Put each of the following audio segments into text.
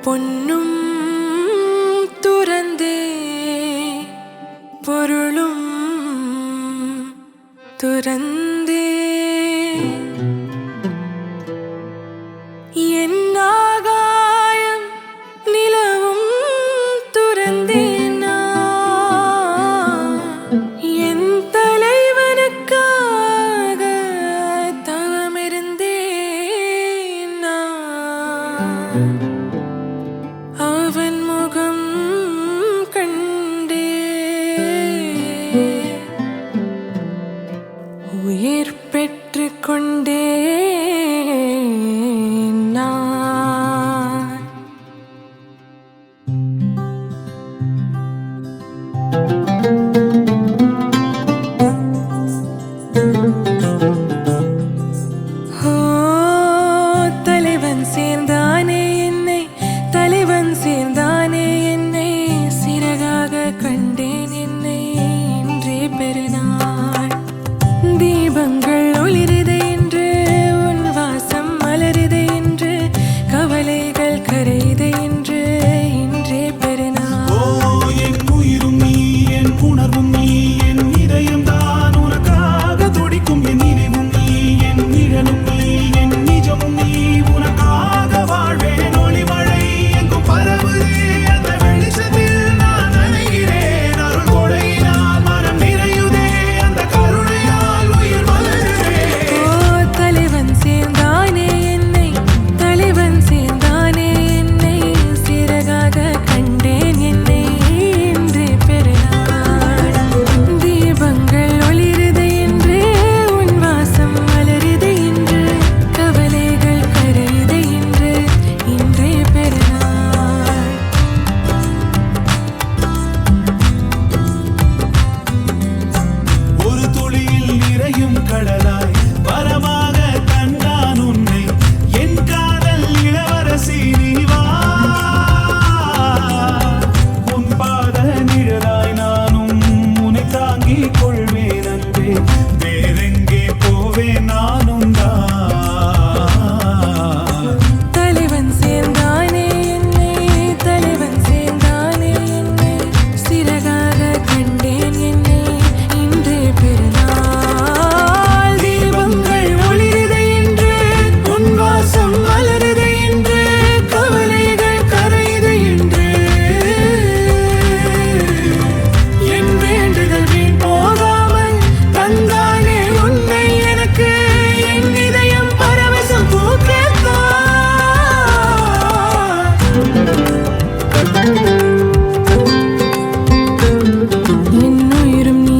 பொன்னும் துறந்தே பொருளும் துறந்தே என் ஆகாயம் நிலவும் துறந்தேன் என் தலைவனுக்காக தவமிருந்தேன் அவன் முகம் கண்டே உயிர் பெற்று கொண்டே தலைவன் சேர்ந்தானே என்னை தலைவன் சேர்ந்தானே என்னை சிறகாக கண்டேன் என்னை இன்றே பெருநாள் தீபங்கள் ஒளிருது என்று உன் வாசம் மலருது என்று கவலைகள் கரையுது என்று இன்றே பெருநாள் என் உயிரும் நீ என் உணர்வும் நீ என் இதயம் தான் உனக்காக துடிக்கும் என் நினைவும் நீ என் நிழலும் நீ என் நிஜமும் நீ உனக்காக வாழ்வேன் ஒளிமழை எங்கும் பரவுதே அந்த வெளிச்சத்தில் நான் நனைகிறேன் அருள் கொடையினால் மனம் நிறையுதே அந்த கருணையால் உயிர் மலருதே தலைவன் சேர்ந்தானே என்னை தலைவன் சேர்ந்தானே என்னை சிறகாக கண்டேன் என்னை இன்றே பெருநாள் தீபங்கள் ஒளிருது என்று உன் வாசம் மலருது என்று கவலைகள் கரையுது என்று இன்றே பெருநாள் ஒரு துளியில் நிறையும் கடலாய் வரமாக கண்டான் உன்னை என் காதல் இளவரசி நீ வா உன் பாத நிழலாய் நானும் உன்னை தாங்கிக் கொள்வேன் அன்பே வேறெங்கே போவேன் நானும் தான் தலைவன் சேர்ந்தானே என்னை தலைவன் சேர்ந்தானே என்னை சிறகாக கண்டேன் என்னை இன்றே பெருநாள் தீபங்கள் ஒளிருது என்று உன் வாசம் மலருது என்று கவலைகள் கரையுது என்று என் வேண்டுதல் வீண் போகாமல் தந்தானே உன்னை எனக்கு என் இதயம் பரவசம் பூக்கத்தான் என் உயிரும் நீ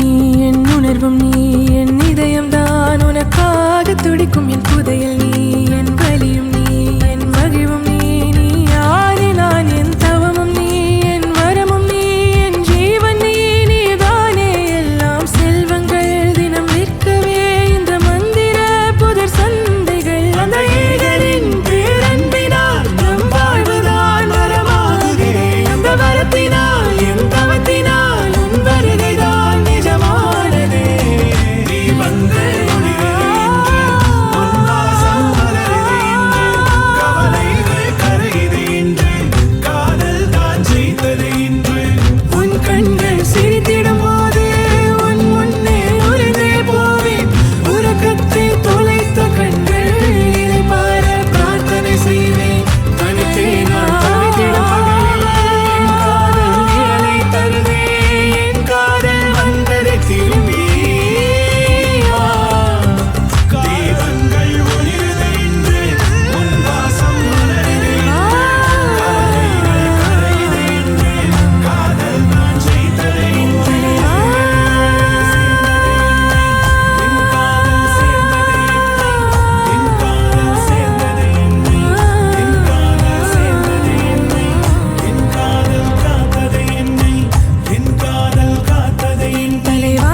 என் உணர்வும் நீ என் இதயம் தான் உனக்காக துடிக்கும் என் புதையல் நீ என் வலியும் நீ என் மகிழ்வும் நீ நீ யாரே நான் என் தவமும் நீ என் வரமும் நீ என் ஜீவன் நீ நீதானே எல்லாம் செல்வங்கள் தினம் விற்கவே இந்த மந்திர புதர் சந்தைகள் அந்த ஏகரின் பேரன்பினால் நம் வாழ்வுதான் வரமாகுதே அந்த வரத்தினால் என் தவத்தினால் உன் வருகைதான் நிஜமானதே தீபங்கள் ஒளிருது என்று உன் வாசம் மலருது என்று கவலைகள் கரையுது என்று காதல் தான் ஜெயித்தது என்று உன் கண்கள் சிரித்திடும் போது உன் முன்னே உறைந்தே போவேன் உறக்கத்தை தொலைத்த கண்கள் இதை பார பிரார்த்தனை செய்வேன் தனித்தே நான் தவித்திடும் பகலில் என் காதல் நிழலை தருதே என் காதல் வந்ததை திரும்பி வா. தீபங்கள் ஒளிருது என்று உன் வாசம் மலருது கவலைகள் கரையுது என்று காதல் தான் ஜெயித்தது என்று என் காதல் சேர்ந்தது என்னை என் காதல் சேர்ந்தது என்னை என் காதல் காத்தது என்னை என் காதல் காத்தது என் தலைவா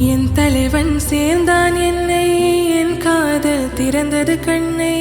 என் தலைவன் சேர்ந்தான் என்னை என் காதல் திறந்தது கண்ணை